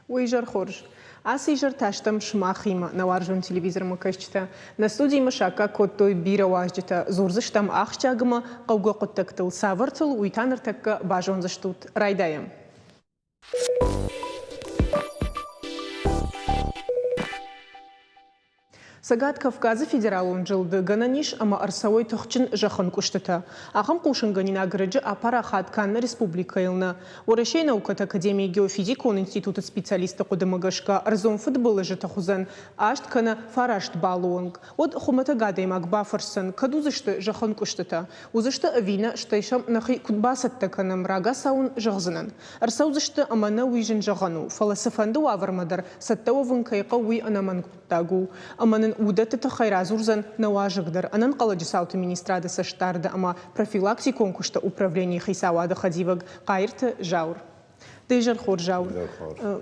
ويجر خورج عسيجر تاشتم شماخيما نوارجون تلفزيون مكشتا نستودي مشاكا كوتوي بيرا واجتا زورزشتم اخشاغما قوغو قتكتل سافرتل ويتانرتك باجون زشتوت رايدايم Сагат Кавказы федералун жылды гананиш ама арсавой тохчин жахан куштата. Ахам кушанганина грыджи апара хаткан республика илна. Урашей наукат Академии геофизика института специалиста кудамагашка арзон футбола жатахузан ашткана фарашт балуанг. Вот хумата гадаймак бафарсан кадузышты жахан куштата. Узышты авина штайшам нахи кудбасатта канам рага саун жагзанан. Арсаузышты амана уижен жагану. Фаласафанду авармадар саттавын кайқауи анаман куттагу. Аманын удат тахайра зурзан наважигдар. Анан қаладжи сауты министрада саштарда ама профилактик конкурста управления хисауада хадиваг қайрты жаур. Тыжар хор жаур.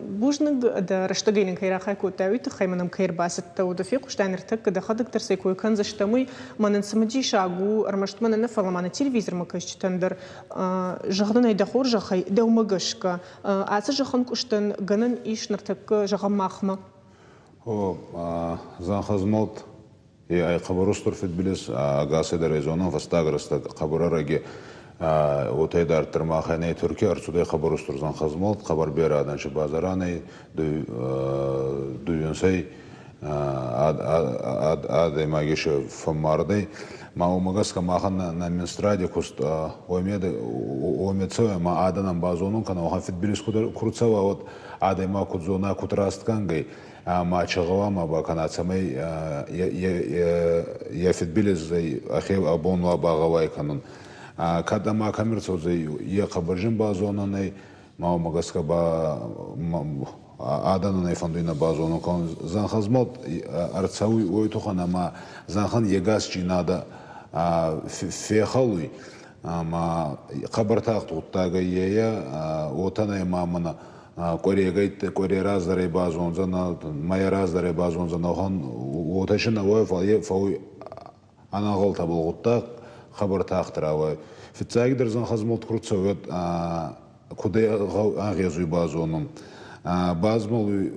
Бужныг да раштагайнын кайра хайку тауит хайманам кайр басат таудофи куштайнертак да хадыктар сайкой канза штамый манын самаджи шагу армаштмана нафаламана телевизор макашчитандар жагдан айда хор жахай даумагашка аса жахан куштан ганан ишнартак жагамахма. Зан хазмот и ай хабарустур фитбилис агасидар резонан фастаграста хабарараги отайдар термахане Түркия арцудай хабарустур зан хазмот хабар берадан чи базараны дуюнсай адай магише фаммарды маумагаска махан на минстраде куст омецоя ма аданам базонун кана охан фитбилис курцава вот адай ма кудзона кутрасткангай мачагава ма баканацамай я фитбилис зай ахев абонла багавай канун когда ма камерцо зай я хабаржин базонанай маумагаска ба адананай фандуина базонун кан занхазмот арцауи ойтухана ма занхан егас чинада фехалуй ама хабартах туттага ея отанай мамана корегайт коре раздаре базонзана мая раздаре базонзана хан оташина ой фауи анагал табылгутта хабартахтыравай фитсагдер занхазмот курцовет куде агезуй базонун базмолуй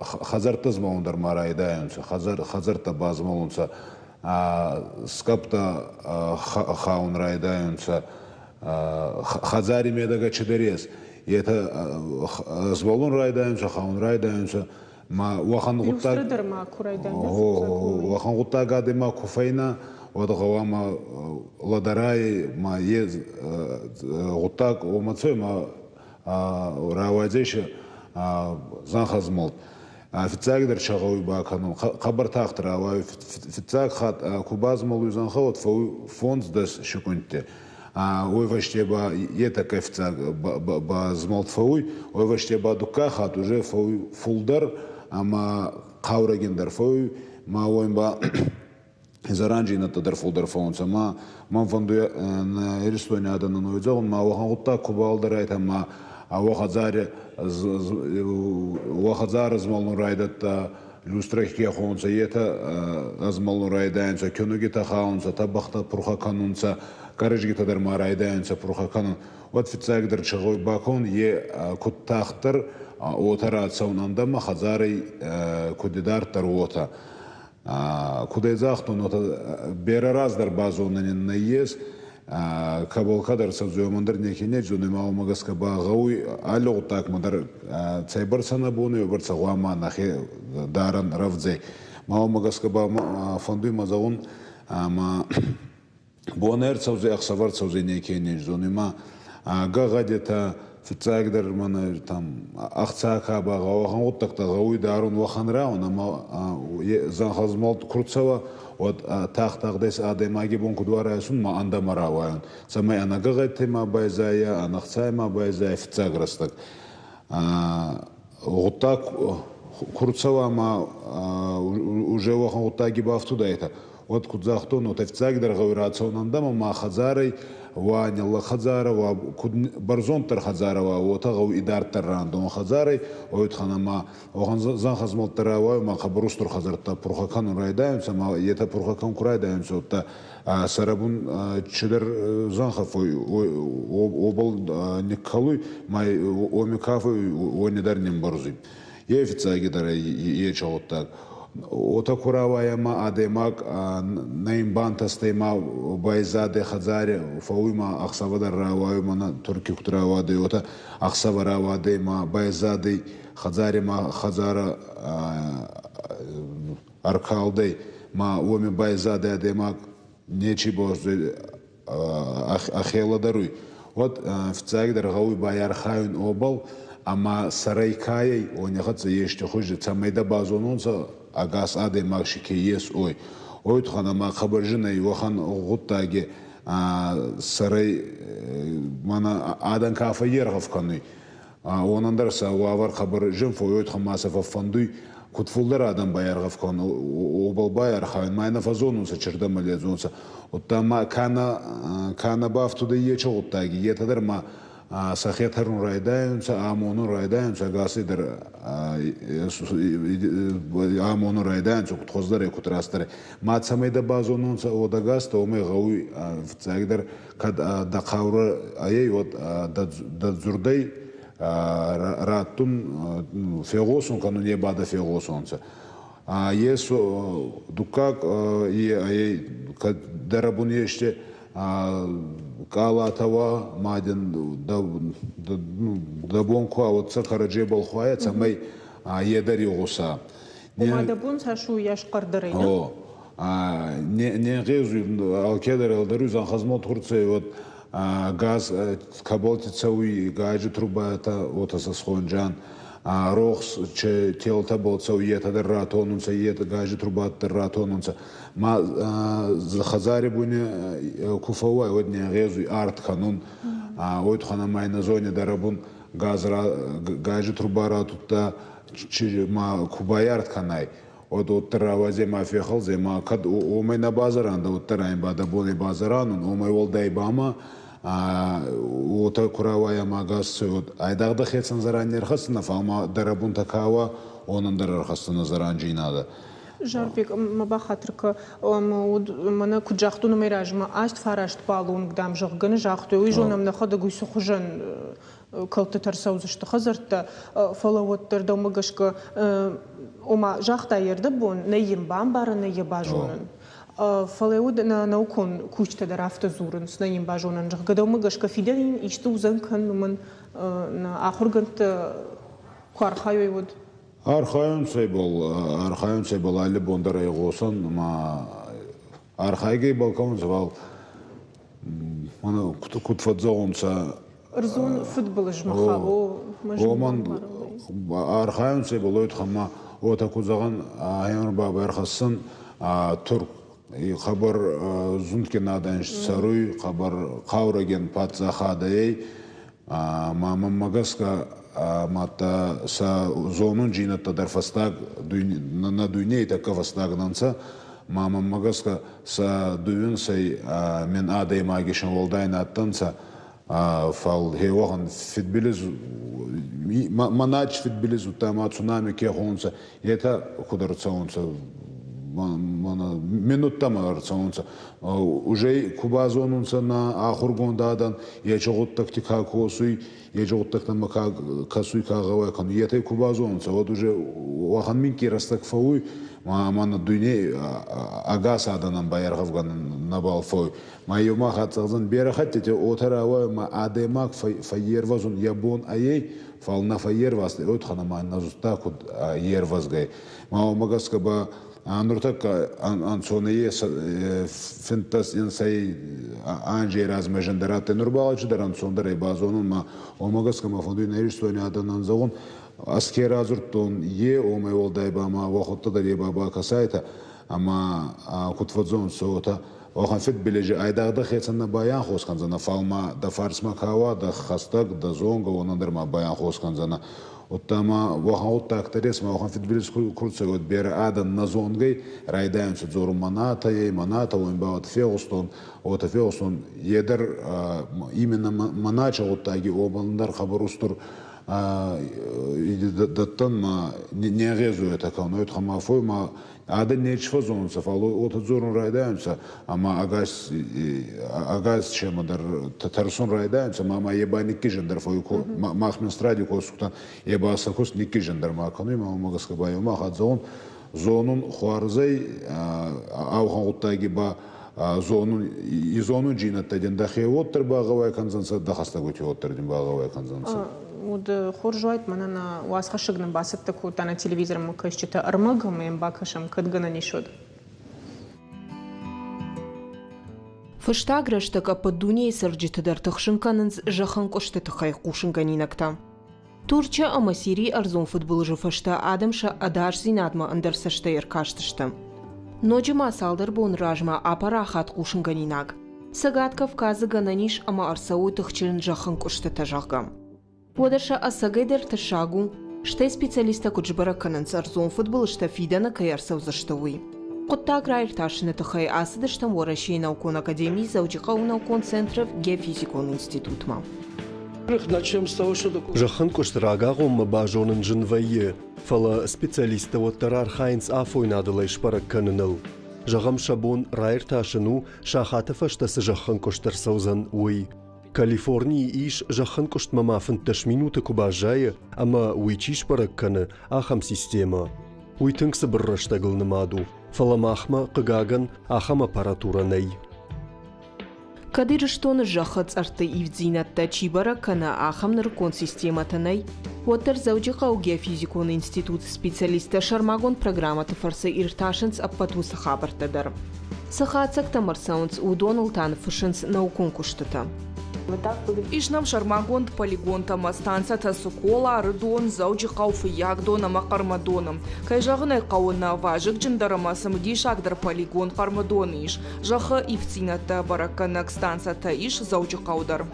хазартазмаундар марайдаянса хазарта базмолунса скапта хаун райдаянса хазари медага чедерес это зволон райдаянса хаун райдаянса ма вахан гуттаг вахан гуттага дема куфайна водгавама ладарай ма ез гуттаг омацой ма равадеша занхазмолт официально чагауи бакану хабар тахтравай официально хат кубазмолу занхавот фонд дас шукунте ой ваштеба ета официально базмолт фауи ой ваштеба дука хат уже фулдар ама каурагендар фауи ма оймба заранжина тадар фулдар фаунса ма фонду на Эристония аданан ойзагун ма вахан гутта кубалдар айтама вахазар азмалну райдатта люстрахке хонса ета азмалну райдаянса көнөгита хаунса табахта пурха канунса карыжгита дарма райдаянса пурха канун вот фицагдыр чагой бакон е куттахтыр отара саунандама хазарый кудидар таруота кудайзахтун ота берараздар базонанин наес кабалкадар сазуямандар некене жонема магаска багауи алог так мадар цайбарсана буны барса гуама нахе даран равзей мау магаска ба фондуй мазаун ама бонер цаузе ахсавар цаузе некене жонема гагадета фицагдер мана там ахцака багау хан уттакта гауи дарун ваханра ама занхазмалт курцава вот тахтагдес адемаги бонкудварасун ма андамараван самай анагагайте ма байзая анахцай ма байзая фицаграстак гутак курцава ма уже вахан гутаги бафтуда это вот кудзахтон вот офицагдар гавирацион ма хазарай ваня ла хазара ва барзон тар хазара ва ота гав идар тарран дон хазарай ойт ханама охан зан хазмал тарава ма хабрустур хазарта пурхакан райдаем сама ета пурхакан курайдаем сота сарабун чедер занхафой обал никалуй май омикафой онедарним барзуй ефицагидара ечагот так ота куравая ма адемак наимбантастайма байзаде хазаре фауима ахсавадар раваю мана турки кутраваде ота ахсавараваде ма байзаде хазаре ма хазара аркалдей ма оми байзаде адемак нечи бозде ахела даруй вот офицагидара гауи баярхаюн обал ама сарайкай онехат заеште хуже цамайда базононса агас аде макшике ес ой тхана ма хабаржина и вохан гуттаге сарай мана адан кафа ергавканы онандарса вавар хабар жинфо ой тхама сафа фандуй кутфулдар адам баяргавкан обал баяр хайн майна фазонунса чердамале зонса оттама кана бафтуда ечогуттаги етадар ма сахетарун райдаемся амону райдаемся гасидер амону райдаемся кутхоздар екутрастар мацамайда базонунса одагаста оме гауи цагдар кад дақавра ай вот дадзурдай раттун фегосун кану не бада фегосунса есу дукак и ай дарабун еште Калатава мадин дабонку вот сакараджи болхуая цамай едари госа мадабун сашу яшкардыры о не гезу алкедер алдару зан хазмот хурце вот газ каболтицауи гажи труба это вот асхонжан рохс че телта болцау етадер ратонунса ет гажи труба ратонунса ма хазари буне куфауай вот не гезу арт канун ойт хана майна зоне дарабун гажи труба ратута ма кубаярт канай вот таравазе ма фехал зе ма кад омай на базаран да вот тараим бада боне базаранун омай волдай бама ота куравая магас вот айдагда хетсан заранер хасна фама дарабун такава онан дарар хасна заранжинада Жарбек мабахатрка мана куджахту номеражма аст фарашт палун гдам жогган жахту и жонам на хода гуйсу хужан калтатар саузышты хазарта фалавоттар домагашка ома жахта ерде бун нейим бамбара нее бажонан фалеуд на наукон кучта дар автозурын с нейим бажонан жахга домагашка фиделин ишту занкан ман на ахургант квархайой вот архайон сейбол али бондарай госон ма архайгей балкон звал мана кутфадзоонса рзун футбол жмахаво оман архайон сейбол ойт хама ота кузаган айон баба архасын турк хабар зункенадан саруй хабар кавраген патзахадай мама магаска мата са зонун джината дар фастаг на дуйне така фастагнанса мама магаска са дуйун сай мен адай магишен волдайн аттанса фал хевахан фитбилиз манач фитбилиз утама цунами кехонса ета кударцаонса мана минуттама арцаонса уже кубазонунса на ахургондадан ячогот тактика косуй ячогот тактама касуй кагавай кан етай кубазонса вот уже вахан минки растакфауй мана дуйне агас аданан баяргавган набалфой майома хатсагзан берахатте отаравай ма адемак фаервазун ябон ай фална фаервас от ханама назуста куд ервазгай ма магаска ба Нуртак ансоне финтас инсай анже размежендарате нурбалачу даран сондаре базонун ма омагаска ма фонду неришстони аданан загон аскер азуртон омай волдай бама вахотта даре баба касайта ама кутфадзон сота охан фит билеже айдагда хетсана баян хосканзана фалма да фарсма кава да хастак да зонга онандар ма баян хосканзана Оттама вахан оттактерес ма вахан фитбилис курса год бер адан назонгай райдаем се зору маната он баат феостон едер именно манача оттаги обандар хабарустур даттан ма не резу это кано это хамафой ма ада нечфа зонса фало от зорун райдаемся ама агас чемадар татарсон райдаемся мама ебаник кижендар фойко махмен стради косуктан ебаса кос никижендар маканы мама магаска байома хадзон зонун хуарзай аухан оттаги ба зонун изонун жинатта дендахе оттер багавай канзанса дахаста гути оттер ден багавай канзанса Уд хоржуайт манана уасхашигнам басып таку тана телевизором кашчита армагам им бакашам кадгана нишод. Фыштаграштака поддуния сарджитадар тахшинканынз жахан коштатахай кушинганинакта. Турча амасири арзон футболжу фашта адамша адаш зинадма андерсашта иркаштышта. Ночи масалдар бон ражма апара хат кушинганинак. Сагат Кавказа гананиш ама арсауй тахчилин жахан коштата жагам. Подърша асагайдер ташагу, ще специалиста кучбара кананц арзон футбол ще фидана каярсав заштауи. Котта граир ташнета хай асадыштам вораши наукон академии заудиқа у наукон центров геофизикон институтма. Жахан коштрагагом бажонын жынвайы, фала специалиста оттарар хайнц афойнадылай шпарак каныныл. Жағам шабон райр ташыну шахатыфа штасы жахан коштарсаузан уй. Калифорнии иш жахан коштмамафын таш минуты кубажая, ама уйчиш паракканы ахам система. Уйтыңсы бірраштагылны маду, фаламахма қыгаган ахам аппаратуранай. Кадырыштоны жахац арты ивдзинатта чибараккана ахам наркон систематанай, Уоттер заудиқа у геофизикон институт специалиста шармагон программаты фарса ирташынц аппатусы хабартадар. Сахацак тамарсаунц у Доналтан фышынц наукон куштыта. Ишнам шармагон полигон тама станция тасукола рыдон заучи қауфы ягдон ама қармадоным. Кай жағынай қауына важық джиндарама самыди шагдар полигон қармадон иш. Жағы ивцината бараканак станцията иш заучи қаудар.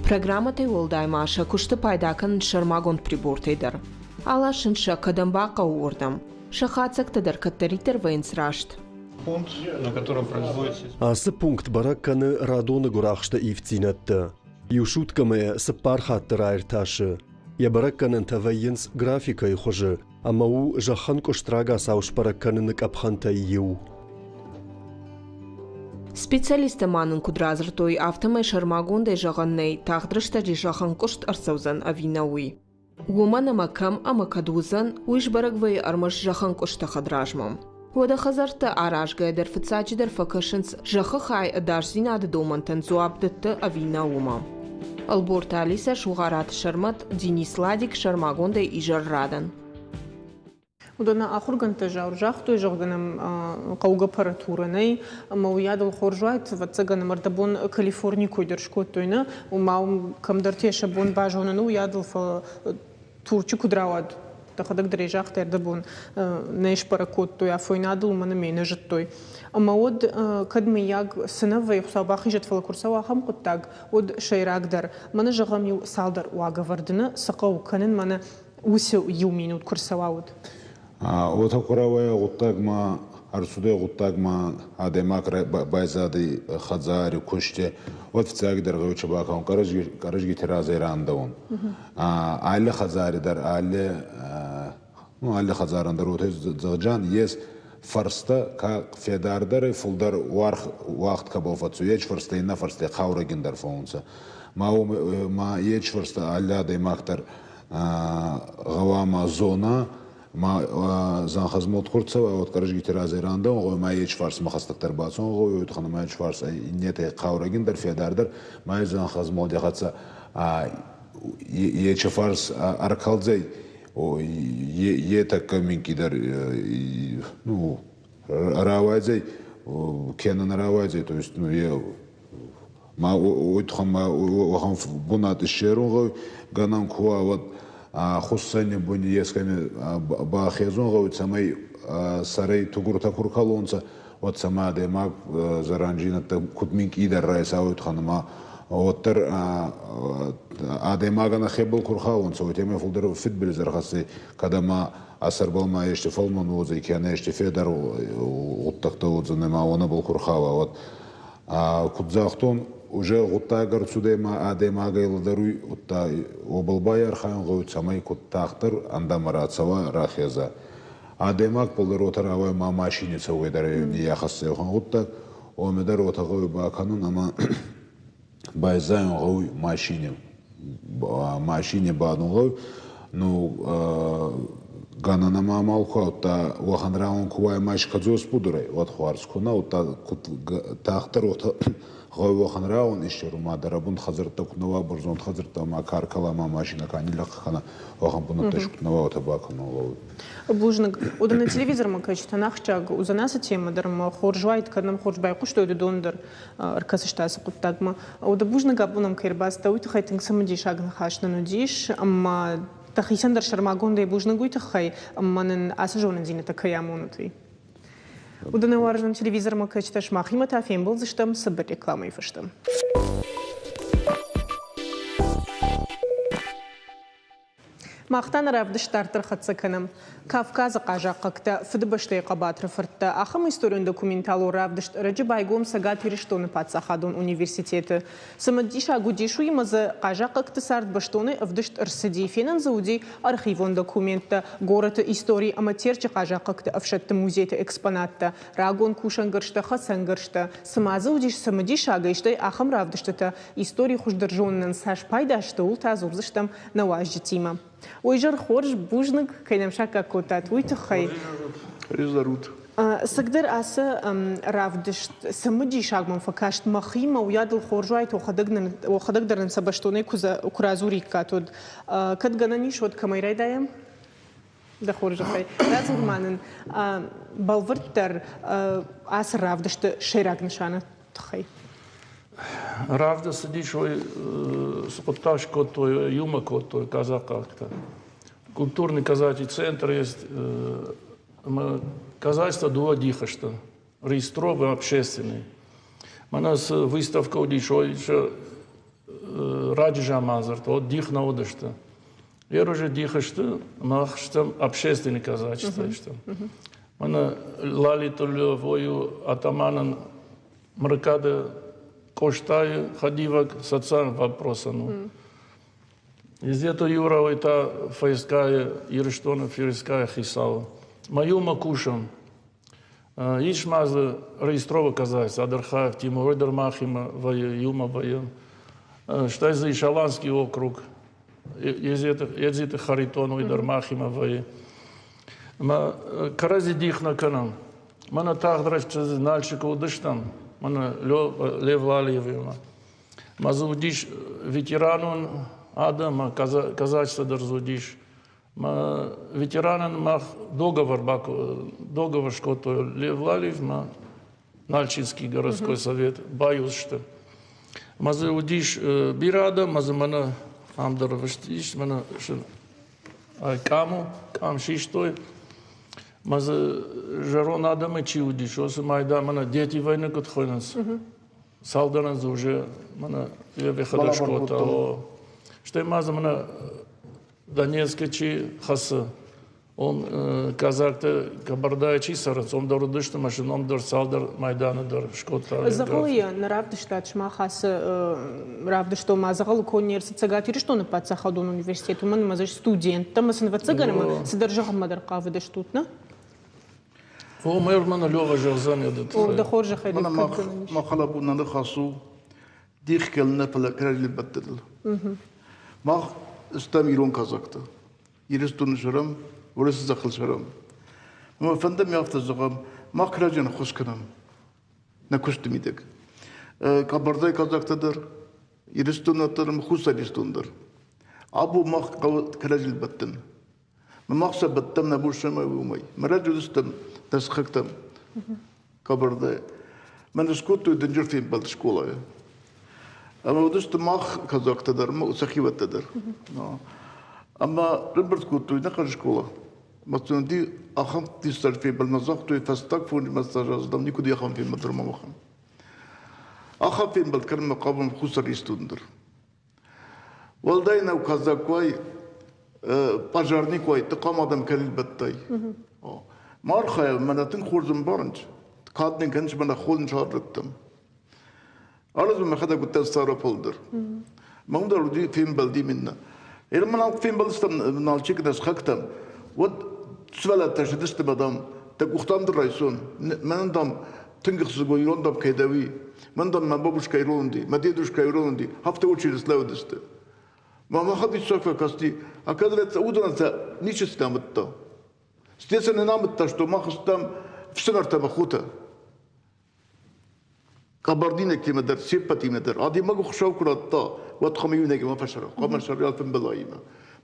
Программатай олдай маша кушты пайдакан шармагон прибортайдар. Ала шынша кадамбақа уордам. Шахацак тадар каттаритер вайнсрашт. Пункт, на котором производится... Асы пункт баракканы радоны гурахшта ивцинатта. Юшуткаме саппархатты райрташы. Я баракканын тавайынс графика ихожы, амау жахан коштрага сауш баракканынык апханта ию. Специалиста манын кудразыр той автомай шармагондай жағаннай тағдырыштади жахан кошт арсаузан авинауи. Гумана макам амакадузан уиш барагвай армаш жахан кошта хадражмам. Вода хазарта аражгай дар фацачи дар факашынс жахы хай адаш зинады домантан зуабдытты авинаума. Алборта Алиса шуғарат шармат Денис Ладик шармагондай ижаррадан. Удана ахурганта жауржах той жағганам қауға паратуранай, мауядыл хоржуайт ватсаганам ардабон Калифорния койдыршкот тойна, умау камдартеша бон бажонаны уядыл турчи кудрауад. Тахадак дрежах тердабон неш паракот той афойнадыл мана менежет той. Ама од кадми яг сынавай хусабахи жетфала курсава хам куттаг од шайрагдар мана жағам ю салдар уагавардына сақау канын мана уси ю минут курсавауд. Ота куравая гуттагма арсуде гуттагма адемак байзады хазари куште офицаг дерга учабакам каражги теразай рандавон. Али хазари дар али хазарандар ота зажан ес фарста ка федардар фулдар вақт кабофатсу еч фарста ина фарста хаврагиндар фаунса. Ма еч фарста али адемактар гавама зона ما زن خدمات کرد و وقت کارش گیتر از ایران دارم و ما یه فارس مخصص باتون و یه خانم ما یه فارس نیت قاورگین در فیادار ما زن خدمات یخت یه فارس ارکالزی و یه تکمیکی در نو راوایزی کنن راوایزی تو است نو یه ما اوت خم بنات الشهرون گنام کوه خصوصاً بني يسكن باخيزون غوت سماي سري تقول تكور كالونسا وات سما دماغ زرانجينا تكود منك إيدر رئيس أوت خانما Оттер адемагана хебл курхаун, so теме фулдер фитбил зархасы, кадама асарбалма еште фалман возы, кяне еште федар уттакта возынема, она был курхава. Вот кудзахтон уже гуттагар судема адемага илдаруй утта обалбай архан гойт самай куттахтар андамарацава рахеза. Адемаг полдеротар авай ма машиница уйдаре яхасы хан утта омедар отагой баканун ама байзайн гой машине бадунгой ну гананама малко утта ваханраун кувай маш кадзос пудурай вот хварскуна утта тахтар утта гой ваханраун ишчурма дарабун хазыртак нова бурзон хазырта ма каркалама машина канилакхана вахан пунаташк нова табакну Блужник, на телевизор мы качество нахчаг, у нас тема дарма хоржвайт, когда нам хоржбай кушто дондер, аркасыштасы куттагма. Уда блужник абунам кирбас, да уйты хайтинг самоди шаг нахашна нудиш, amma тахисандар шармагон да блужник уйты хай, амманын асажонын зине такаямонутый. Уда на варжном телевизор мы качество шмахима тафем был за штам сабер рекламой фаштам. Мақтан равдыштартыр қатсықыным. Кавказы қажақықта фыдыбыштай қабатры фыртты. Ақым историон документалу равдышт рыжы байгом сагат иріштоны патсахадон университеті. Самаддиш агудишу имазы қажақықты сард баштоны ывдышт ырсыдей фенін заудей архивон документті. Горыты истории аматерчі қажақықты авшатты музейті экспонатты. Рагон кушангыршты, хасангыршты. Самазы удиш самаддиш агайштай ақым равдыштыты. Истории хуждыржонның саш пайдашты ул тазурзыштым наважжы тима. Ойжар хорж бужник кайнамша какотат уйтхай. Резарут. Сагдер аса равдышт самыди шагман факашт махима уядл хоржуайт охадагдерн сабаштоне куразури катод кадгананиш от камайрайдаем да хоржахай. Разурманын балвырттар аса равдышт шерагншана тхай. Равда сидишь спотташ кото юма кото казакакта. Культурный казачий центр есть. Казачество дуа дихашта. Реестровый общественный. У нас выставка удишой еще раджа мазарта. Вот дихна удашта. Я уже дихашта, махштам общественный казачество. Мана лалитулю вою атаманан мракада коштаю ходивок социальным вопросам. Из этого Юра это файская, Ирштона фирская хисала. Мою макушам. Иш мазы реестрова казать, Адархаев, Тимур Дармахима, Юма Баян. Что за Ишаланский округ. Езиты Харитону и Дармахима Вая. Карази дихна канам. Мана тахдраш чез нальчика удыштам. Мана Лев Лалиевима. Мазудиш ветеранун Адама казачество дорзудиш. Ветеранан мах договор что-то Лев Лалиев, Нальчинский городской совет, Баюшта. Мазудиш бирада, мазамана амдарваштиш, мана каму, кам шиштой. Маза жарон Адама чиудиш, осы майда, мана дети войны кот хойнас. Салданаз уже, мана вехада шкота. Что маза мана Донецкий чи хасы. Он казак-то кабардай чи сарац, он дар удышты машин, он дар салдар майдана дар шкота. Загоя на равдыштат шма хасы равдышто мазагал университет сагатири что на пацахадон университет, у меня мазаш студент, там сын вацаганама содержахам мадаркавы даштутна. О, мэр мана лёва жерзан ядет. О, да хоржа хайдик. Махала бунаны хасу дих келне палакрали баттыл. Мах استميرون كازاكتا يرستون شرم ورس زخل شرم ما فندم يافت الزغم ما كراجن خوش كنم نكشت ميدك كبرداي كازاكتا در يرستون اترم خوسا يرستون در ابو ما كراجل بتن ما مقصد بتم نبوش ما ومي مرجو دستم تسخكتم كبرداي من سكوتو دنجر في بالشكولا أما ودست ماخ كذاك تدر ما سخيوة تدر. أما ربرت كوتو نقل شكولا. مثلاً دي أخم تستر في بالمزاق تو تستك فوني مستجاز دم نيكو دي أخم في مدر ما مخم. Аха фембал кърме қабым хусар истундыр. Валдайна казаквай пожарниквай тықам адам кәліл бәттай. Мархая манатын хорзым барынч. Кадның кәнш мана холын шаррыттым. Арызым мәхада күттен сарап олдыр. Маңдар ұды фембал деймінна. Елмен алып фембал істем налчекінес қақтам. Вот свалатта шедістім адам. Так ұқтамдыр райсон. Мәнін дам тыңғықсыз ғой ирондам кайдави. Мәнін дам мән бабушка иронди. Мән дедушка иронди. Хафта учили славдысты. Мама хады софа касти. А кадрец уданата ниче стамытта. Стеса не намытта, что махыстам всенарта махута. Кабардине кимедер, сепатимедер. Ади магу хшау куратта. Вот خميونك ما فشروا قام شر يالفن بلايما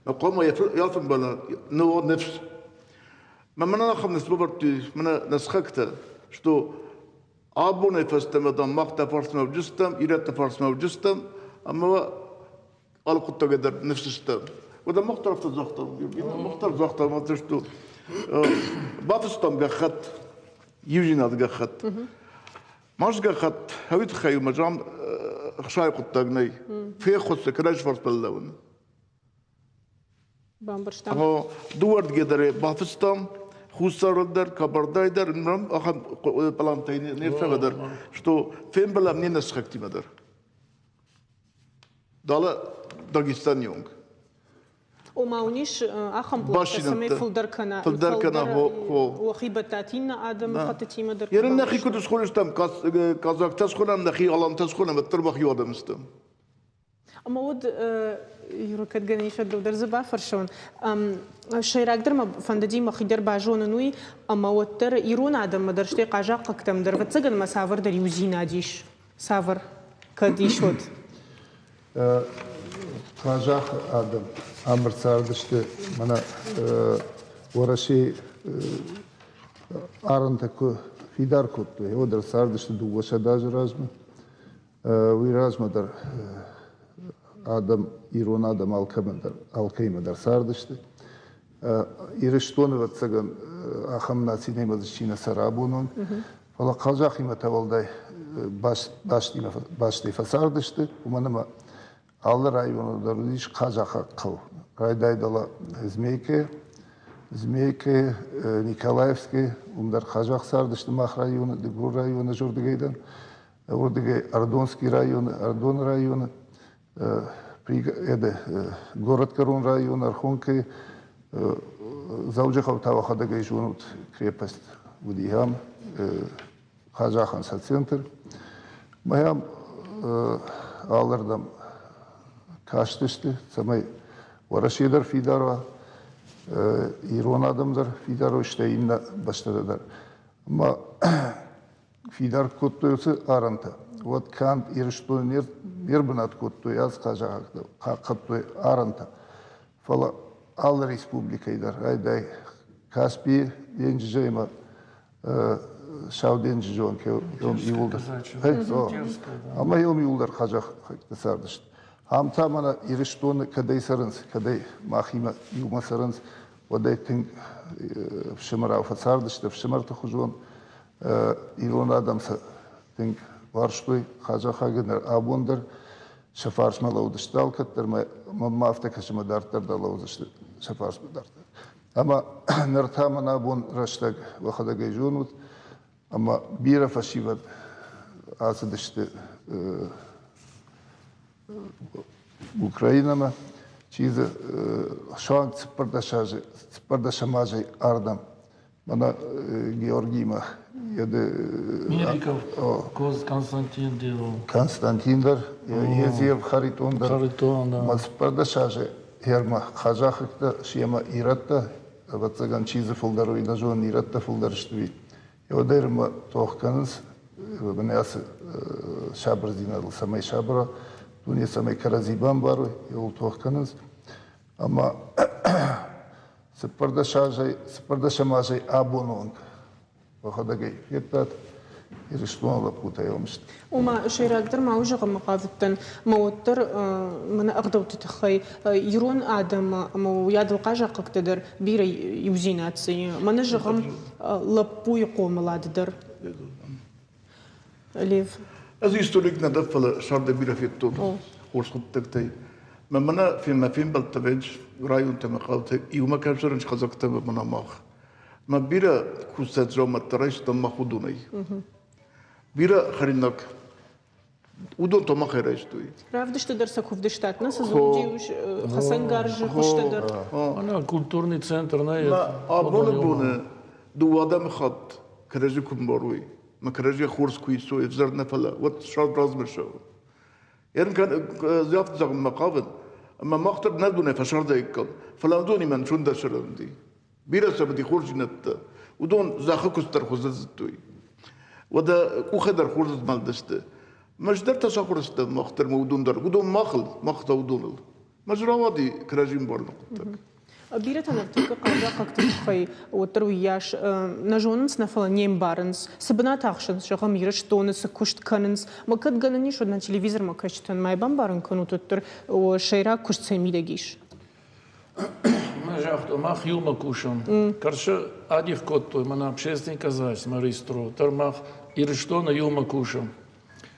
ما قام يالفن بلا نو نفس ما منا خمس ببرتي منا نسخكته что абоне фестемадан мақта фарсмав жистам ират фарсмав жистам amma алқутта гадар нефсистам وده مختلف تزختم مختلف زختم ما تشتو بافستم جخت يوجينات جخت ماش جخت هويت خيو مجام خشاي قطقني في خص كلاش فرس باللون بامبرشتام هو دوارد جدري بافستم خصار در كبرداي در نرم أخم بلانتين نفس قدر شتو فين بلا منين نسختي مدر دالا داغستان يونغ وماونيش أخم بلاسمي فلدركنا هو وخيبتاتين آدم قطتي مدر يرن نخي كنت سخولشتم كازاك تسخولم نخي ألم تسخولم التربخ يودم استم أما ود يروكت جنيش الدودر زبا فرشون شيراك در ما فنددي ما خيدر باجون نوي أما وتر يرون آدم مدرشتي قاجا قكتم در وتسجن ما سافر در يوزينا ديش سافر كديش ود قاجا آدم أمر ساردشته منا ورشي أرنتكو في دار كتو يودر ساردشته دوغوشا داج رازم ويرازم در آدم إيرون آدم ألقيم در ساردشته إيرشتون واتسجن أخم ناسي نيمازشينا سرابونون فلا قاجا خيمة والداي باش فساردشته ومنما Аллы районында лишь Казаха қыл. Райдайдала Змейке, Николаевский, умдар Казах сардышты Мах районы, Дегур районы журдыгейдан, урдыгей Ардонский районы, Ардон районы, город Карун район, Архонкой, Заужихов Тавахадагей жунут крепость Удихам, Казахан центр. Моям Аллардам Каштышты, самай варашидар фидарва, ирон адамдар фидарва işte инна başladılar. Ama fidar kutluyorsa aranta. Вот kan irişto bir bunat kutluyor az kajağıda, kutluyor aranta. Fala al respublikaylar, ayday Kaspi yenciceyma şavdenci ki yom yıldır. Ama yom yıldır kajağ sardışı. Hamta mana iriştonu kaday sarınız, kaday mahima yuma sarınız, vaday ting fşımara fasardıştı, fşımartı hujun, ilon adamsa ting varştoy, haja hagener abundur, şafarsma laudıştı alkattır, mamma hafta kaşıma dartlar da laudıştı, şafarsma dartlar. Ama nertaman abun raştag vakada gayjunut, ama bira faşivat asıdıştı, Украинама, чиз шанг цпардашамажай ардам, мана Георгима, яды Мириков, Коз Константиндар, Езев Харитондар, мацпардашажай ерма хажахыкта шема иратта, ватсаган чизы фулдару и даже он иратта фулдарыштыви. Яодайрма тоққаныз, бәнәсы шабырзинадыл, самай шабыра, Туне самай каразибан бару, yol tohkanız. Ama sıpırdaşamajay abonong. Vakadagay fiyattat, iriştuğunla putayılmıştı. وما شيراقدر ما وجه مقافتن موتر من أقدر تتخي يرون آدم ما وياد القاجة قدر بير يوزينات سي ما نجغم لبو يقوم لاددر ليف از историк ندفل شرط بيرا في التون خورس خطتكتي ما منا ما فين بلتبج رايون تما قاوت يوم كان شرنش خزقت منا ماخ ما بيرا كوسات جو ما تريش تما خدوني بيرا خرينك ودون تما خيرش توي Правда, что дарсаков дештатна, сазонди уж Хасан Гаржи хуштадар. Она культурный центр, ما أبون دو آدم خط كرجي كمبروي ما كرجي خورس كويسو يفزر نفلا وات شرط راز مرشو يعني كان زيافت زغم مقابل اما ما اختر ندونه فشر دايكل فلاندوني من شون دا شرم دي بيرا سبدي خورج نت ودون زاخو كستر خوززتوي ودا وخدر خورز مالدشت مش در تشاكر است مختر مودون در ودون ماخل ودون مجراوادي كراجين بورن Бирата на тука калда как ты хай отрвияш нажонс на фала нем барнс сабна тахшын шага мираш тоныс кушт каннс макат ганани шо на телевизор макачтан майбан барн кану туттер о шейра кушт семидегиш Мы жахто мах юма кушам. Карша адих коттой мана общественный казась маристро. Тармах ирштона юма кушам.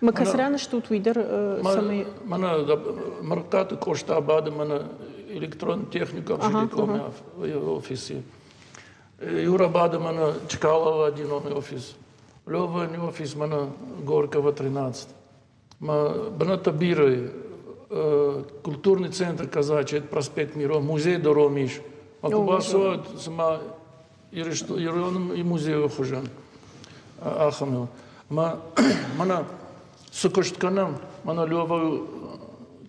макасрана что твидер самый Мана маркат кошта бада мана электрон техника обжитиком в офисе. Юра бада мана Чкалова один офис. Лёва офис мана Горького 13. Ма бната бирой культурный центр казачий, проспект Миров, музей Доромиш. Акубасо сама и музей ухожен. Ахамил. Мана сукоштканам, мана Лёва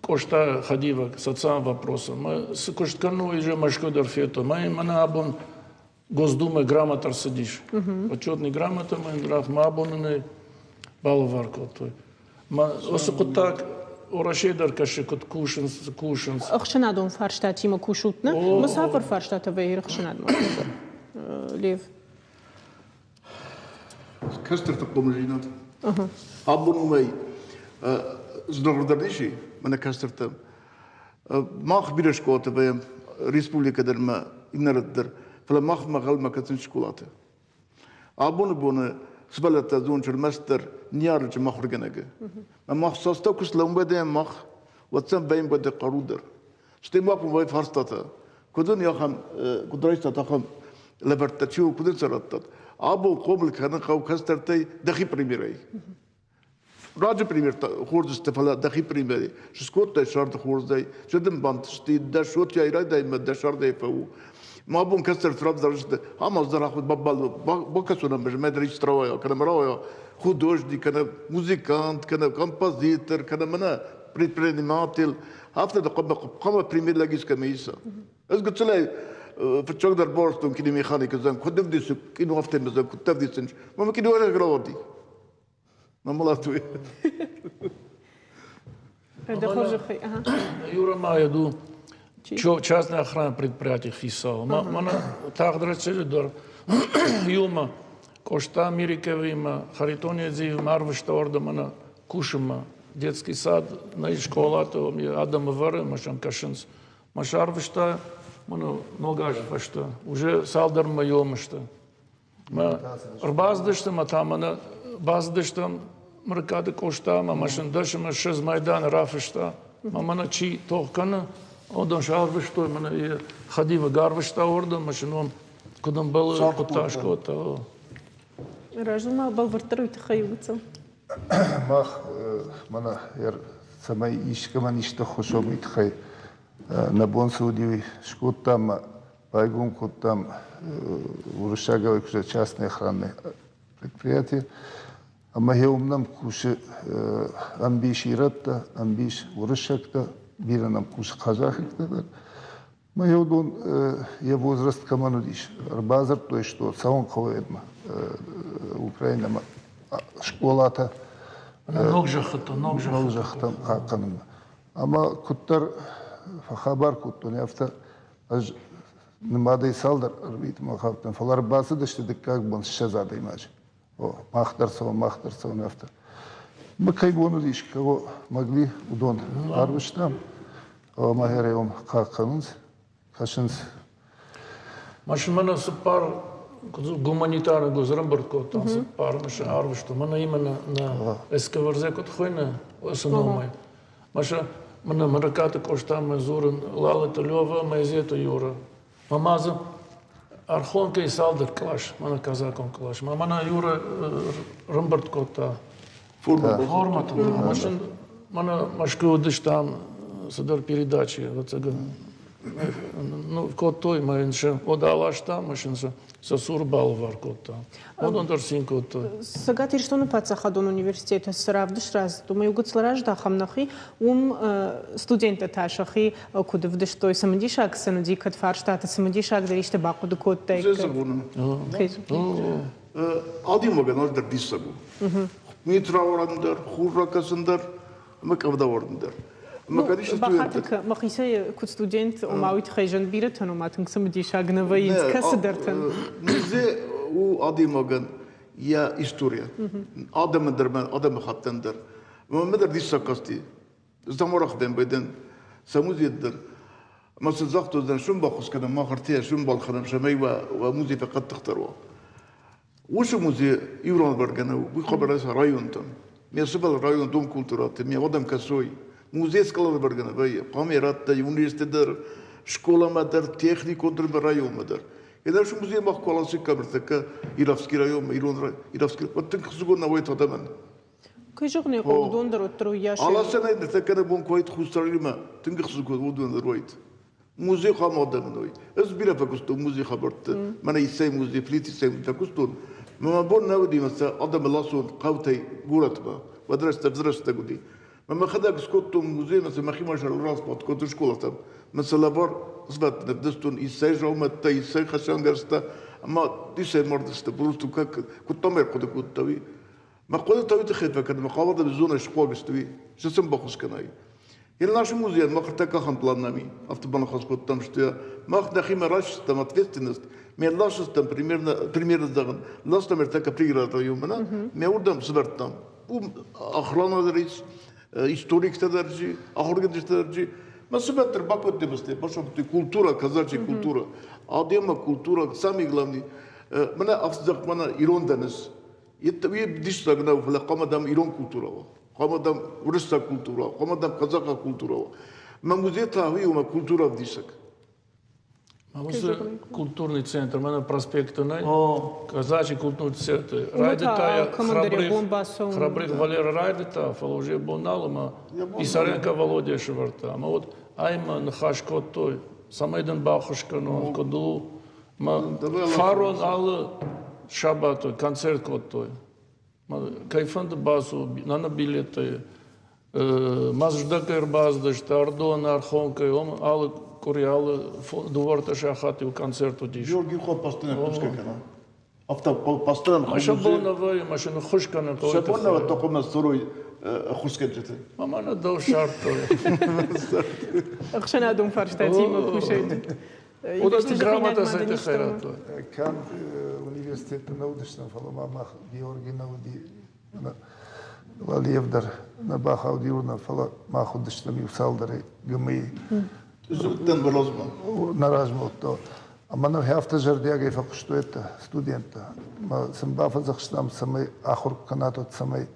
кошта ходива социальным вопросом. Ма сукошткану и же машкодер фето. Мана абон Госдумы грамотар сидишь. Почетный грамота, ма абонный баловарко. Ма осукутак Орашейдар каши кот кушанс. Ахшанадон фарштат има кушутна. Масафар фарштата вейр ахшанад Лев. كستر تقوم جينات أبون ماي زنور درديشي من كسترتم ما خبيرش كوت بيم ريسبوليكا در ما إنردر فلا ما غل ما كتن شكولاته أبون بونه سبلت زون المستر نيارج ما خرجناجه ما خصصتو كس لهم بدي ما واتسم بين بدي قرودر شتي ما بقوم باي فرستاتا كدن يا خم كدريستا تخم لبرتاتشيو كدن سرطت أبو قوم كان قو كسترتي دخي بريميري راجع بريمير خورد استفلا دخي بريميري شسكوت شرط خورد داي شدم بانت شتي دا شوت يا داي ما دا شرط داي فو ما بون كسر تراب درجة هم أصدر أخذ ببال بكسرنا مش ما أدري إيش كان مراويا خدوش دي كان موزيكانت كان كومبوزيتر كان منا بريدبرينيماتيل هافت قام بريمير لاجيس كميسا إيش قلت له في الشغل بورستون كني ميخانيك زين خد بدي سك كني هفتين مزين كنت بدي سنج ما ممكن ولا غراودي ما ملاتوي هذا خرج خي Юра Майду частная охрана предприятий ХИСАО. Мана тагдраτσელი дор Юма Кошта Америкавима Харитонедзи Марвышта орда мана Кушима детский сад на школато Адам Вара Машан Кашинс Машарвышта мана ногаж башта уже салдар майомышта. Ма рбаздышта матамана баздыштам Маркада Кошта Машан дашма шез Майдан Рафышта мана чи тохкана Одан шарвышто мана ходива гарвышта орда машином кудам был куташко то Ражума балвартару тхаюца. Мах мана ер самай ишкаман ишта хошом итхай на бонсудиви шкутам байгун кутам урушаговой уже частные охранные предприятия. Ама хеумнам куши амбиш иратта амбиш урушакта биранам куш казахиктадар. Мы его я возраст каманудиш. Базар то что саун каведма Украина школата. Ногжахта хаканма. Ама куттар хабар кутту нефта аж нмадай салдар арбит махавтан фалар базы дышты как бон шазада имаж. О махтарсо нефта. Мы кайгонудиш кого могли удон арвыштам. Махереум хаканус Кашинс. Машинмана супар гуманитарный гузрам там пармыш арвышто. Мана именно на эскаварзе хойна основной. Маша мана мараката коштам зурен лала толева мазета юра. Мамаза архонка и салдер клаш. Мана казакон клаш. Мана юра рамбарт кота. Форма там. Машин мана машку дыштам садар передачи. Вот это ну кот той машин одалаш там машин со сурбал вар кота. Вот он дорсин кота. Сагатир что на пацахадон университета сравдыш раз. Думаю, гуцлараж да хамнахи студента ташахи куда вдыш той самдишак санади кат фарштата самдишак дариште бакуду коттай. Ади маганар дар дисагу. Митраварандар, хурракасандар, макавдаварандар. Бахатка махисе кут студент умауит хежан биртан уматн самдишак наваид касдартан. Музе у ади маган я история. Адам дерман, адам хаттандар. Мамадар дисакасти. Заморахден беден самузиддар. ما صدقت إذا شو بخص كده ما خرتيه شو بالخدم شمي وموزي فقط تختاروا وش موزي يورون برجنا ويخبر رئيس رايون تام مي سبب رايون توم كولتورات مي ودم كسوي موزي سكال برجنا بيا قاميرات يونيفرسيتي در شكولا مدر تكنيك كونتر برايون مدر إذا شو موزي ما كلاسيك كبرتك يرافسكي رايون يرون يرافسكي وتنخسقون نويت هذا كيجوني قودون در تروياش على سنة نتكلم بون كويت خسراني ما تنخسقون ودون درويت موزي خامودة منوي أزبيرا فكستون موزي خبرت من يسي موزي فليتي سي فكستون ما بون نودي مثلا أدم لاسون قوتي قولت ما ودرست قدي ما خدك سكوتون موزي مثلا ما خيمش الراس بات كنت شكولة مثلا بار زبط نبدستون يسي جوما تا يسي خشان جرستا أما يسي مردستا بروستو كنت تمر كنت توي ما قلت توي تخيل فكذا ما قاوضة بالزونة شقول بستوي شو سن بخص كناي يلا ناش موزيان ما خرتك خم بلان نامي أفتبان خاص كنت تمشتيا ما خد خيمة راش تم تفستنست مي لاش تم بريمير زغن لاش تم ارتكا بريغرا يومنا مي وردم سبرتام أخلانا دريس историк тадаржи ахоргендиш тадаржи ما سبت رباكو تبستي باشو بتي كولتورا كذاچي كولتورا آدم كولتورا سامي главный منا أفضل منا إيران دنس يتبي بديش سجنا فلا قام دام إيران كولتورا قام دام روسيا كولتورا قام دام كازاخا كولتورا ما مزيتها هي وما كولتورا بديشك культурный центр, на проспекте Най, казачий культурный центр. Райдета, храбрых Валера Райдета, Фалуже Боналма, Писаренко Володя Шеварта. А вот Айма Нахашко той, Самайдан Бахушкано, Коду, Фарон Аллы Шабатой, концерт той. Кайфанд Басу, Нана билеты, Мазждакер Баздаш, Ардон Архонка, Аллы Кореалы дворта шахати у концерту диш. Георгий Ход постоянно хушкана. Авто постоянно. Машабонова, машина хушкана. Шабонова только на второй хушкаджете. Мама на дол шарто. Ахшана дом фарштати макушет. Удачи грамота с этой хайрато. Кан университет наудишна фаламах Георгий науди Валиевдар на бахаудиурна фала махудишна мюсалдари гмей. Зуттан балозма. Наражмото. Ама на хефта жардяга факштуета студента. Ма сам бафа захштам самай ахур канат самай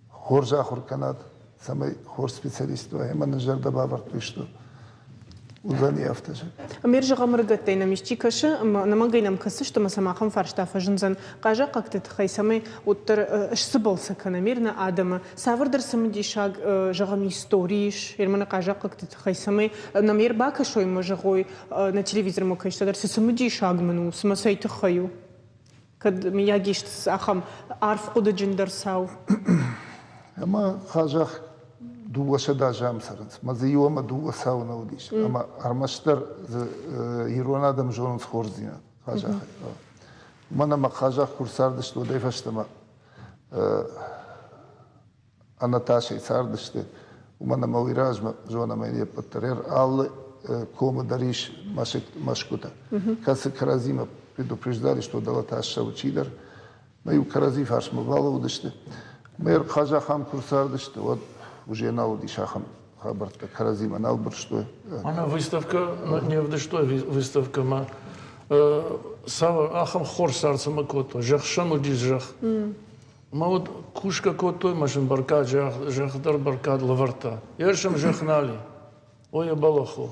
хоржа ахур канат самай хор специалист ва ема на жарда бавар пишто. Узани хефта же. Амир жагамргаттай на мишчикаша, на магайнам касы, что мы сама хам фарштафа жинзан. Кажа как ты тхай самай уттер шсыболса канамир на Адама. Савардар самдишаг жагам историш. Ирмана кажа как ты тхай самай на мир бака шой мажагой на телевизор мокай что дар самдишаг ману самасай тхаю. Кад миягиш ахам арф куда джиндер сау. Ама хажах دووەشە داژام سەرنج مەزیوەمە دووە ساو نەودیش ئەمە ئەرمەشتەر هیرۆنادەم ژۆنس خۆرزیینە منەمە خاژاق کورسار دشت و دەیفەشتەمە ئەنە تاشەی سار دشتێ و منەمە ویراژمە ژۆنەمەێ پتەرێر ئاڵ کۆمە دەریش مەشکوتە کەسە کەرازیمە предупреждали, что дала таша учидер, но и у карази фаршма бала удышты. Мэр хажахам курсар дышты, вот уже науди шахам хабарта каразима налбр что. Она выставка не в что выставка ма сава ахам хор сарцама кото жахшам удис жах ма вот кушка кото машин баркад жахдар баркад лаварта ершам жахнали ой балахо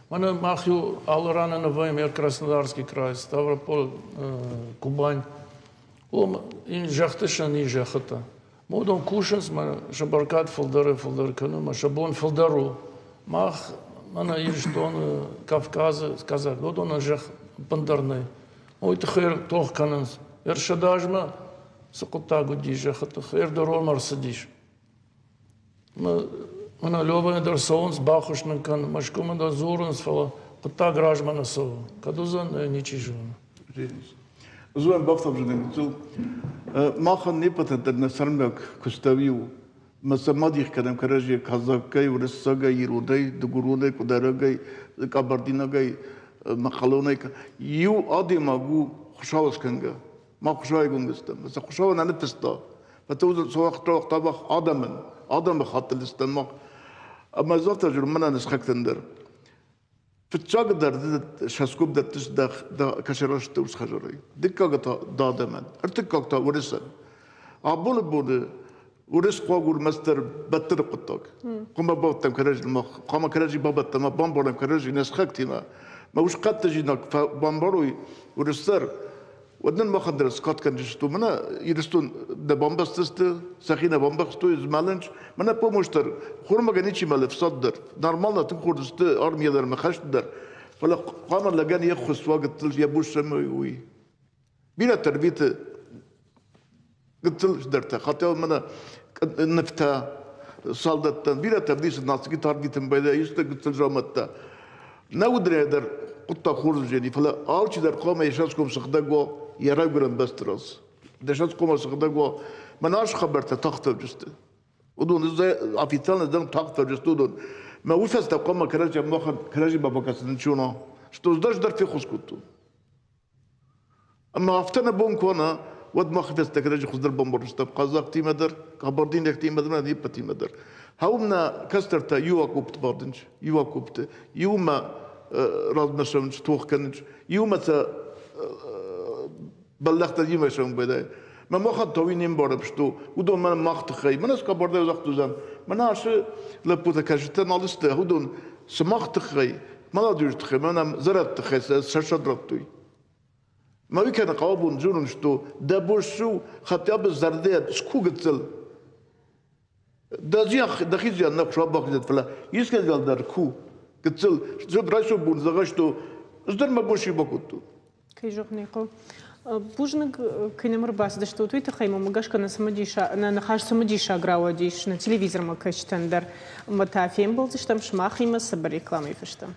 мана махю алрана наваем ер Краснодарский край Ставрополь Кубань ин жахтышан и жахата модон кушас ма шабаркад филдары кану ма шабон филдару мах мана ирштон Кавказа сказать вот он жах бандарный ой ты хер тох кананс ершадажма сокота гуди жахата хер дорол сидишь мана любая дарсонс бахушнан кан машкума да зурунс фала пта гражмана со кадузан ничижун Зуан бафтав ждем ту махан не патент на сармак куставиу масамадих кадам каражи казакай урсагай рудай дугурудай кударагай кабардинагай мақалонай ю адимагу хушавас канга ма хушай гунгстам маса хушава нанатста فتوزن سواق طبخ آدم خاطر استنماق أما زفت جرمنا نسخك تندر في الشاق در شاسكوب در تش دا كشراش توس خجري دكا دادمن ارتكا ورسن عبول ورس قاقول مستر بتر قطاك قم بابتم كراج المخ قام كراجي بابتم ما بامبرم كراجي نسخك تيما ما وش قد تجينك بامبروي ورسر ودن ما خدر سكات كان جستو منا يرستون ده بامبستست سخينة بامبستو زمالنش منا بومشتر خورما جانيشي مالف صدر نورمالنا تنخور دست أرمية در مخش در فلا قام لجان يخص وقت تل يبوش سموي بينا تربيت قلت درت خاطر منا نفتا صالدت بينا تبديس الناس كي تربيت مبيدا يست قلت جامتا نودر در قطة خورج يعني فلا أوش در قام يشاسكم سخدقو يراجعون بسترس دشاسكم سخدقو مناش خبرت تختر جست ودون زي عفيتان دم تختر جست ودون ما وفاس تقام كراجي مخد كراجي بابا كاسنشونا شتوز داش در في خسكتو أما عفتنا بونكونا ود ما خفاس تكراجي خزر بمبرستب قازاق تي مدر كبردين يكتي مدر ما دي بتي مدر هاومنا كسترتا يوا كوبت باردنش يوا كوبت يوما راز مشمش توخ كنش يوما تا بلغت يوما شون بداية ما خد توينين باربشتو ودون ما ماخت خي مناس كبرده وزاق تزان مناش لبوتا كاشتن علسته ودون سماخت خي ما لا دوش تخي منا زرت خي سشدرتوي ما يمكن قابون جورن شتو دبوشو خطياب الزرديات شكو قتل دازيا دخيزيا نقشوا باقيت فلا يسكت قال در كو قتل جب رايشو بون زغشتو ازدر ما بوشي باكوتو كي جوخنيقو بوجنك كينمر باس دشتو توي تخيمو مغاشكا на нахаш самодиша граудиш на телевизор макачтандер матафем был штам шмахима саб рекламы фештам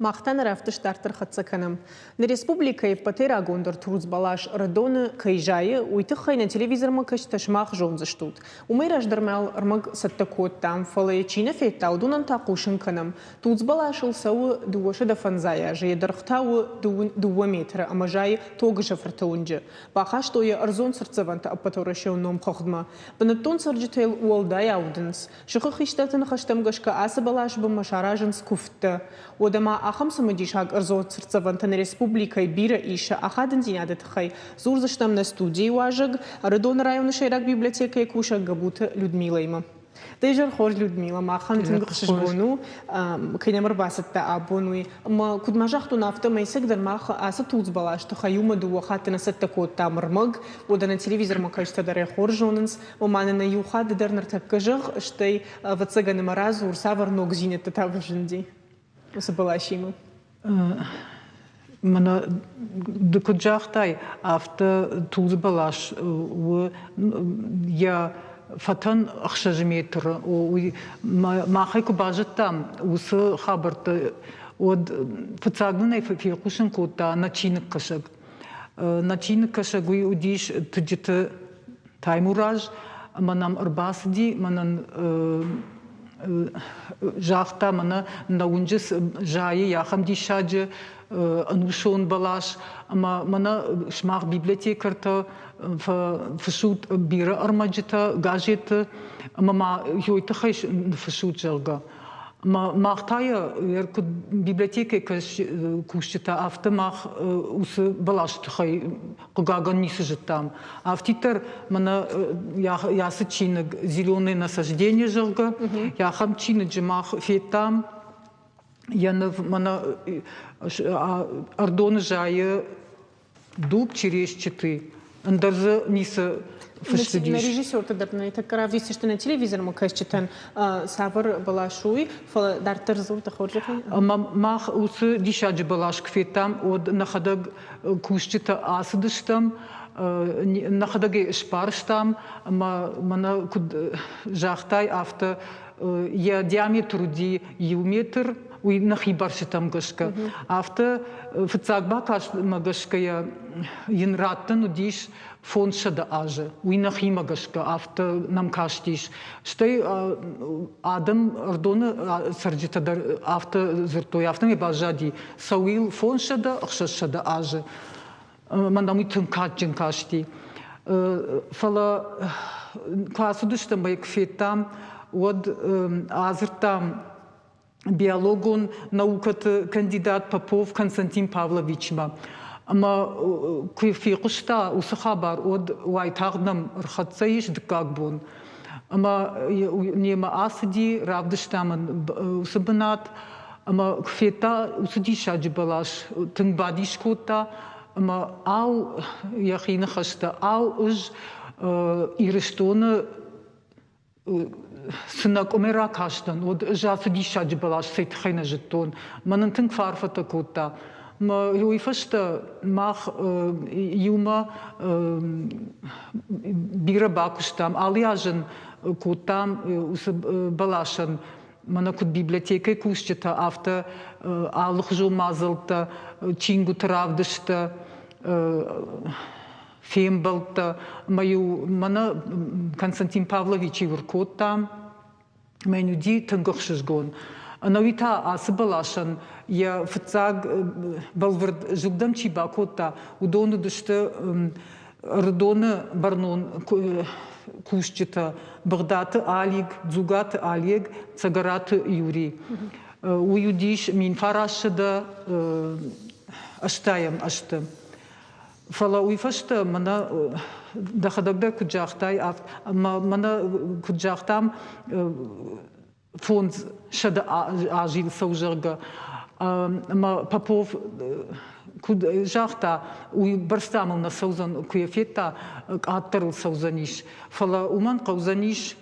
Махтан рафтыш тартыр хатсаканам. На республика и патера гондор труц балаш радоны кайжайы уйты хайна телевизор макаш ташмах жон заштут. Умейраш дармал армаг саттакот там фалая чина фетта удунан тақушын канам. Туц балаш улсау дуаша да фанзая жая дархтау 2 метра амажай тогжа фартаунджа. Бахаш тоя арзон сарцаванта апаторашеу ном хохдма. Банатон сарджител уалдай ауденс. Шихах иштатан хаштам гашка аса балаш бамашаражен скуфта. Одама أخم سمجيشاق أرزوت سرطان республика بيرا إيشا أخادن زيادة خي زور زشتم на студии واجق ردون رايون شيراك библиотека يكوشا قبوت لودميلا إما ديجر خورج لودميلا ما خان تنقش بونو كينا مرباسة تأبونوي أما كود ما جاختو نافتا ما يسقدر ما أسا توز بلاش تخيوما دو خاتنا ستكوت تامرمج ودنا تلفزيون ما كاش تدري خورجونس ومانا يوخاد در نرتكجغ اشتي واتساقنا مراز ورسافر نوغزينة تتابجندي وسبلاشيمو منا دكتجاختاي after توز بلاش و يا فتن أخشجميتر وما خيكو باجتام وس خبرت ود فتساقنا في قشن كوتا ناتشين كشق ويوديش تجت تايموراج منام أرباسدي منن جافتا منا ناونجس جاي يا خمدي شاج انوشون بلاش اما منا شماغ بيبليوتيكرتا فشوت بيرا ارمجتا غاجيت اما ما يويتخيش فشوت جلغا Махтая еркут библиотеке кушчета автомах усы балаштхай кугаган не сжитам. Автитер мана ясы чинг зеленые насаждения жилга, я хам чинг джимах фетам, я мана ардон жая дуб черещеты, андерза ниса. На режиссер тадырны такара висиште на телевизор мы кашчитан сабыр балашуй фала дартер зур тахоржахай мах усы дишаджи балаш кфетам од нахадаг кушчита асдыштам нахадаге шпарштам мана куд жахтай авто я диаметр ди юметр уй нахибаршитам гашка авто фцагба каш магашкая янраттан удиш фон шада аже уй нахимагашка авто нам каштиш штай адам ардона сарджита дар авто зертой авто ме бажади сауил фон шада шада аже мандамы тынкаджин кашти фала классу душтам байк фетам од азыртам биологон науката кандидат Попов Константин Павловичма. Ама куйфиқушта усахабар од уайтагдам рхатсаиш дкагбон. Ама нема асди равдыштаман усабанат. Ама кфета усади шаджбалаш тынбадишкота. Ама ау яхина хашта ау уж ирештона сынак умера каштан, от жасы дишаджи балаш сейтхайна житон, манын тынк фарфата кота. Ма юифашта мах юма бира бакуштам, алияжын котам усы балашан, мана кут библиотека кушчета авто алых жол мазылта, чингу травдышта, Фембалта, мою мана Константин Павлович Юркот там, меню ди тынгахшизгон. Навита асыбалашан, я фцаг балвард жугдам чибакота, удону дышты родоны барнон кушчета, Багдаты алиг, дзугаты алиг, цагараты юри. Уюдиш мин фарашыда аштаям аштым. Фала уйфашта мана дахадагда куджахтай мана куджахтам фонд шада ажил саужарга ма Попов куджахта уй барстамал на саузан куефета аттерл саузаниш фала уман каузаниш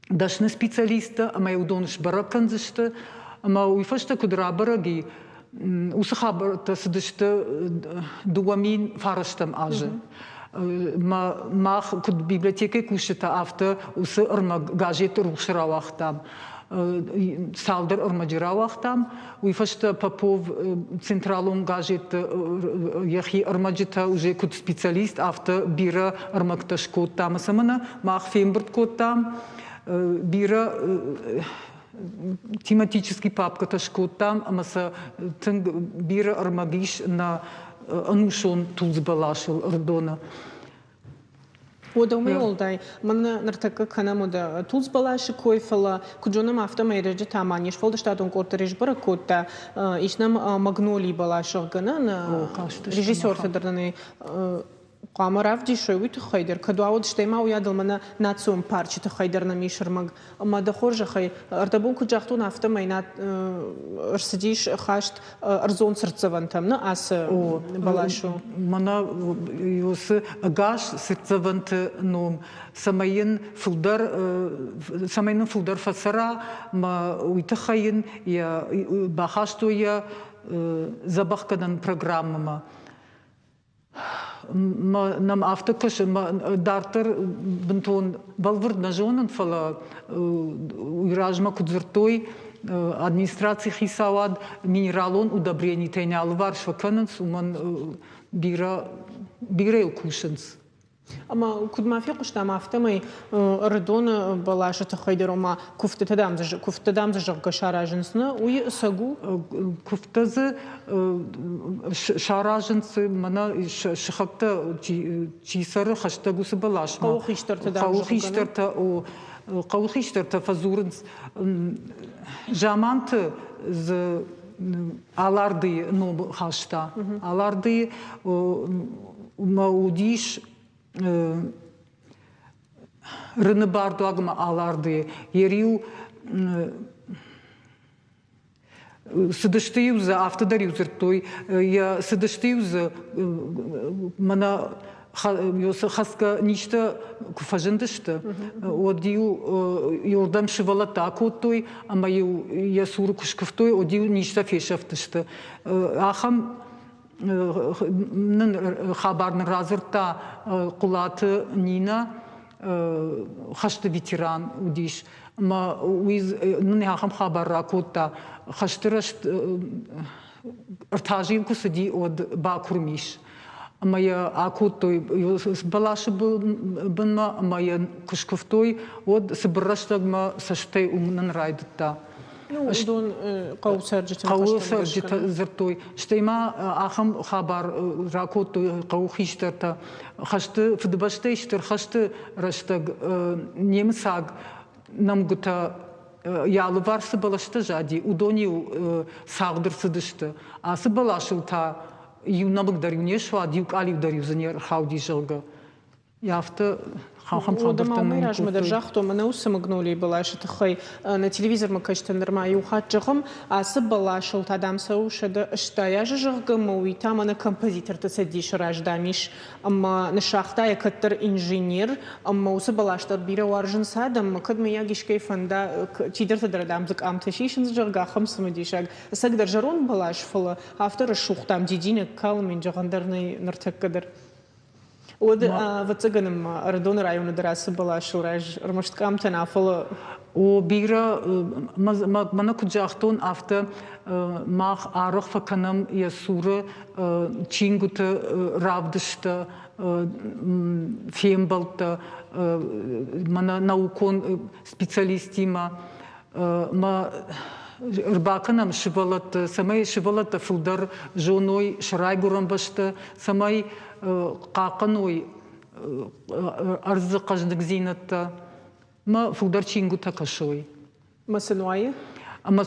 дашны специалиста ама удоныш бараканзышта ама уйфашта кудрабараги усахабарта сдышты дуамин фараштам аже. Мах куд библиотеке кушета авто усы ырма газет рушравахтам. Салдер ырмаджиравахтам. Уйфашта Попов централон газет яхи ырмаджита уже куд специалист авто бира ырмакташкоттам. Самана мах фембрткоттам бира тематический папка шкотам, ама са бира армагиш на анушон тулзбалашыл ардона. Одауме олдай, мана нартака канамода тулзбалаши койфала, куджонам автомайрежи таманиш, фолда штатон кортереж баракота, ишнам магнолий балашыл гана на режиссер садарнаны قامرف دیشوی تو خیدر کدواد شتیما و یادل من ناتسوم پارچه تو خیدر نمیشر مگ اما دخورج خی اردبون کجاختو نفته مینات ارسدیش خاشت ارزون سرتزوانتم نه آس بالاشو منا یوس گاش سرتزوانت نوم سماین فولدر فسرا ما ویتخاین یا باخاشتو یا زباخ کدن پروگرام ما нам автокаш дартер бентон балвард на жонан фала уйражма кудзертой администрации хисавад минералон удобрений тайнял варшва кананс уман бирел кушанс. Ама куд мафия кушта мафтамай редон балаша тахайдерома куфтадам зажга шараженсна уй сагу куфтазы шараженсы мана шахакта чисары хаштагусы балаш. Каухиштарта о قوخيشتر تفزورنس جامانت ز alardi no hashta alardi maudиш rınıbardu agma alardi yeriu sıdıştıyuz aftadarıyız той я sıдıştıyız mana хаска ништа куфажындышты одию юрдам шивалата акотой ама я суру кушкыфтой одию ништа фешафтышты ахам хабарны разырта кулаты нина хашты ветеран удиш ма уиз нны ахам хабар акота хаштыраш ртажин кусади од бакурмиш Моя акутой балаши бынма, моя кушкуфтой, вот собрастагма саштай умнан райдата. Удон каусарджит. Каусарджит зертой. Штейма ахам хабар ракутой каухиштарта. Хашты фдбаштейштер хашты раштаг немсаг намгута ялыварсы балашты жади. Удонил сагдырсыдышты. Асы балашылта. Юнабык дарю не шла, дюк алив дарю за нер хауди жилга. Яфта хам хабартан. Мы ражме держах, то мы наусам гнули была, что хай на телевизор мы качтем норма юхат жахам, а сбала шел тадам саушада, что я же жахга мой там на композитор то сидишь рождамиш, ама на шахта я катер инженер, ама усбала что бира варжен садам, кад мы я гишкей фанда тидер тадрадам зак амташишин жахга хам самадишаг, саг держарон балаш фала, автор шухтам дидина калмин жагандарный нартак кадер. Вот цыганам Радон района дарасы была шураж рамашткам танафала. О бира мана куджахтон авто мах арах факанам я сура чингута равдышта фембалта мана наукон специалистима ма Рбаканам шивалат самай шивалата фулдар жоной шрайгурам башта самай قاقنوي أرز قجدك زينة ما فقدر تشينجو تكشوي مثلاً أما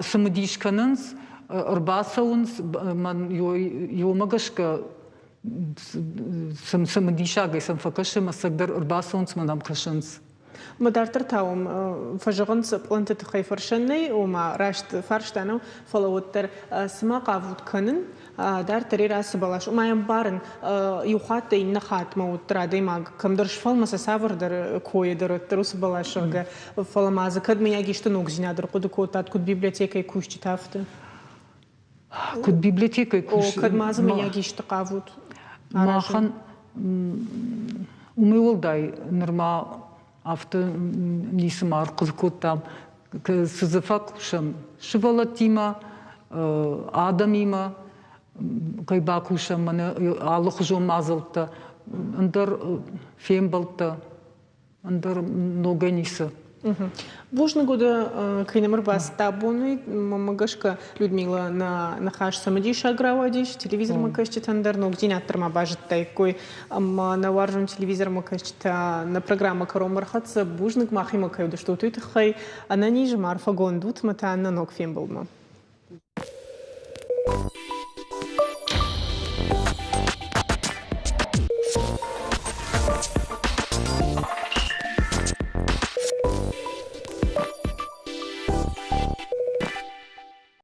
سمديش كننس أربعة من يوم قشك سمديشا جاي سمفكش ما سقدر أربعة من دام كشنس مدارتر تاوم فجغنس بلانت تخيفرشني وما راشت فرشتانو فلوتر سما قافوت كنن دار تري راس بلاش وما ينبارن يوخات ينخات موت رادي ماغ كم درش فال مسا سافر در كوي در تروس بلاش فال ما زكد مي يجيشت نوغزينا در قد كوتات كود بيبليوتека и куш читафте كود بيبليوتека и куш كد مازم يجيشت قافوت ماخن умылдай норма авто нисмар кызкоттам сызыфакушам шивалатима адамима кайбакушам мана алыхжо мазылта андар фембалта андар ноганиса Божна года кайнамыр бас табуны мамагашка Людмила на хаш самадиша гравадиш телевизор макашчит андар но гдинатор мабажит такой на варжун телевизор макашчит на программа каромархатса бужник махима кайда что тут хай она ниже марфа гондут мата на ног фембалма